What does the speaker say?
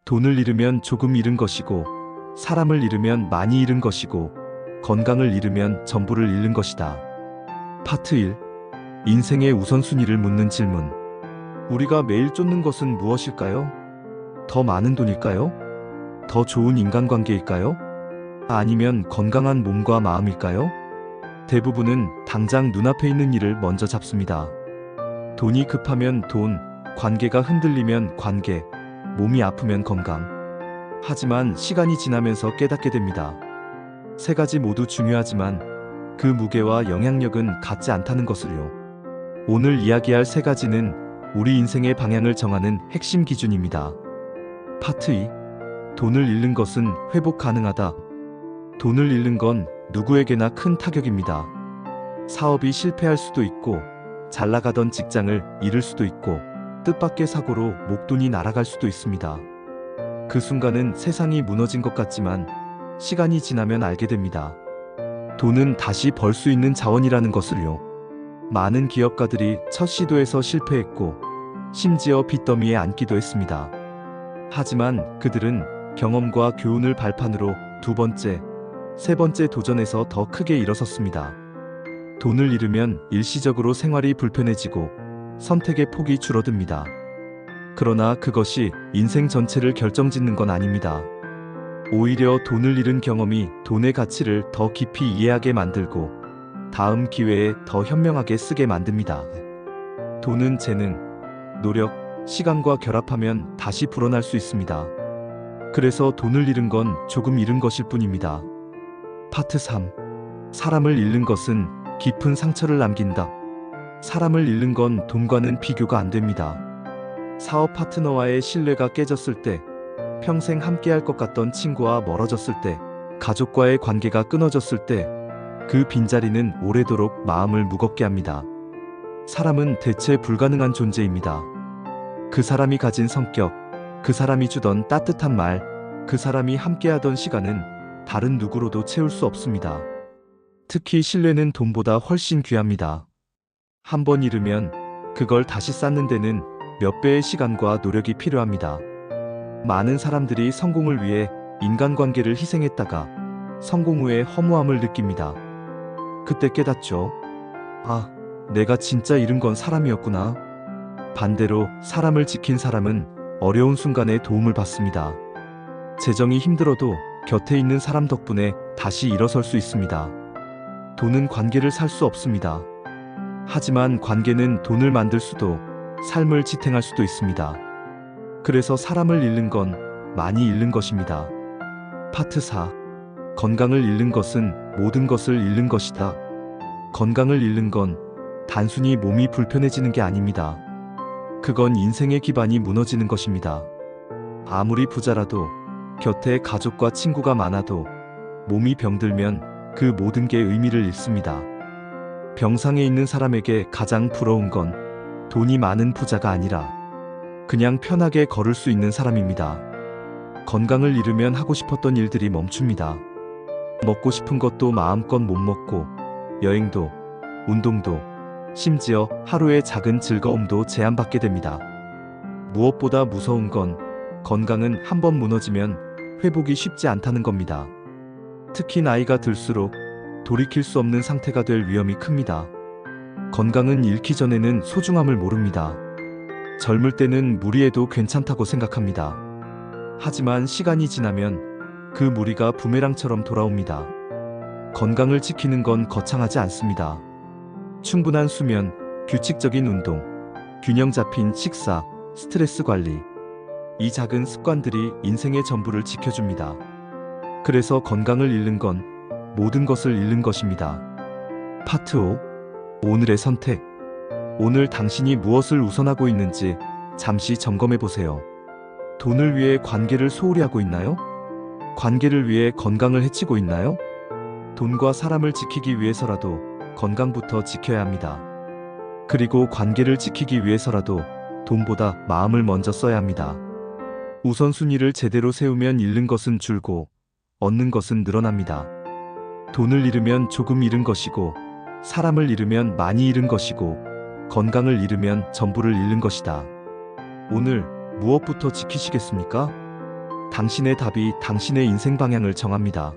돈을 잃으면 조금 잃은 것이고, 사람을 잃으면 많이 잃은 것이고, 건강을 잃으면 전부를 잃는 것이다. 파트 1. 인생의 우선순위를 묻는 질문. 우리가 매일 쫓는 것은 무엇일까요? 더 많은 돈일까요? 더 좋은 인간관계일까요? 아니면 건강한 몸과 마음일까요? 대부분은 당장 눈앞에 있는 일을 먼저 잡습니다. 돈이 급하면 돈, 관계가 흔들리면 관계, 몸이 아프면 건강. 하지만 시간이 지나면서 깨닫게 됩니다. 세 가지 모두 중요하지만 그 무게와 영향력은 같지 않다는 것을요. 오늘 이야기할 세 가지는 우리 인생의 방향을 정하는 핵심 기준입니다. 파트 2. 돈을 잃는 것은 회복 가능하다. 돈을 잃는 건 누구에게나 큰 타격입니다. 사업이 실패할 수도 있고, 잘 나가던 직장을 잃을 수도 있고, 뜻밖의 사고로 목돈이 날아갈 수도 있습니다. 그 순간은 세상이 무너진 것 같지만 시간이 지나면 알게 됩니다. 돈은 다시 벌 수 있는 자원이라는 것을요. 많은 기업가들이 첫 시도에서 실패했고, 심지어 빚더미에 앉기도 했습니다. 하지만 그들은 경험과 교훈을 발판으로 두 번째, 세 번째 도전에서 더 크게 일어섰습니다. 돈을 잃으면 일시적으로 생활이 불편해지고 선택의 폭이 줄어듭니다. 그러나 그것이 인생 전체를 결정짓는 건 아닙니다. 오히려 돈을 잃은 경험이 돈의 가치를 더 깊이 이해하게 만들고 다음 기회에 더 현명하게 쓰게 만듭니다. 돈은 재능, 노력, 시간과 결합하면 다시 불어날 수 있습니다. 그래서 돈을 잃은 건 조금 잃은 것일 뿐입니다. 파트 3. 사람을 잃는 것은 깊은 상처를 남긴다. 사람을 잃는 건 돈과는 비교가 안 됩니다. 사업 파트너와의 신뢰가 깨졌을 때, 평생 함께할 것 같던 친구와 멀어졌을 때, 가족과의 관계가 끊어졌을 때, 그 빈자리는 오래도록 마음을 무겁게 합니다. 사람은 대체 불가능한 존재입니다. 그 사람이 가진 성격, 그 사람이 주던 따뜻한 말, 그 사람이 함께하던 시간은 다른 누구로도 채울 수 없습니다. 특히 신뢰는 돈보다 훨씬 귀합니다. 한 번 잃으면 그걸 다시 쌓는 데는 몇 배의 시간과 노력이 필요합니다. 많은 사람들이 성공을 위해 인간관계를 희생했다가 성공 후에 허무함을 느낍니다. 그때 깨닫죠. 아, 내가 진짜 잃은 건 사람이었구나. 반대로 사람을 지킨 사람은 어려운 순간에 도움을 받습니다. 재정이 힘들어도 곁에 있는 사람 덕분에 다시 일어설 수 있습니다. 돈은 관계를 살 수 없습니다. 하지만 관계는 돈을 만들 수도, 삶을 지탱할 수도 있습니다. 그래서 사람을 잃는 건 많이 잃는 것입니다. 파트 4. 건강을 잃는 것은 모든 것을 잃는 것이다. 건강을 잃는 건 단순히 몸이 불편해지는 게 아닙니다. 그건 인생의 기반이 무너지는 것입니다. 아무리 부자라도, 곁에 가족과 친구가 많아도 몸이 병들면 그 모든 게 의미를 잃습니다. 병상에 있는 사람에게 가장 부러운 건 돈이 많은 부자가 아니라 그냥 편하게 걸을 수 있는 사람입니다. 건강을 잃으면 하고 싶었던 일들이 멈춥니다. 먹고 싶은 것도 마음껏 못 먹고, 여행도, 운동도, 심지어 하루의 작은 즐거움도 제한받게 됩니다. 무엇보다 무서운 건 건강은 한번 무너지면 회복이 쉽지 않다는 겁니다. 특히 나이가 들수록 돌이킬 수 없는 상태가 될 위험이 큽니다. 건강은 잃기 전에는 소중함을 모릅니다. 젊을 때는 무리해도 괜찮다고 생각합니다. 하지만 시간이 지나면 그 무리가 부메랑처럼 돌아옵니다. 건강을 지키는 건 거창하지 않습니다. 충분한 수면, 규칙적인 운동, 균형 잡힌 식사, 스트레스 관리. 이 작은 습관들이 인생의 전부를 지켜줍니다. 그래서 건강을 잃는 건 모든 것을 잃는 것입니다. 파트 5. 오늘의 선택. 오늘 당신이 무엇을 우선하고 있는지 잠시 점검해 보세요. 돈을 위해 관계를 소홀히 하고 있나요? 관계를 위해 건강을 해치고 있나요? 돈과 사람을 지키기 위해서라도 건강부터 지켜야 합니다. 그리고 관계를 지키기 위해서라도 돈보다 마음을 먼저 써야 합니다. 우선순위를 제대로 세우면 잃는 것은 줄고 얻는 것은 늘어납니다. 돈을 잃으면 조금 잃은 것이고, 사람을 잃으면 많이 잃은 것이고, 건강을 잃으면 전부를 잃는 것이다. 오늘 무엇부터 지키시겠습니까? 당신의 답이 당신의 인생 방향을 정합니다.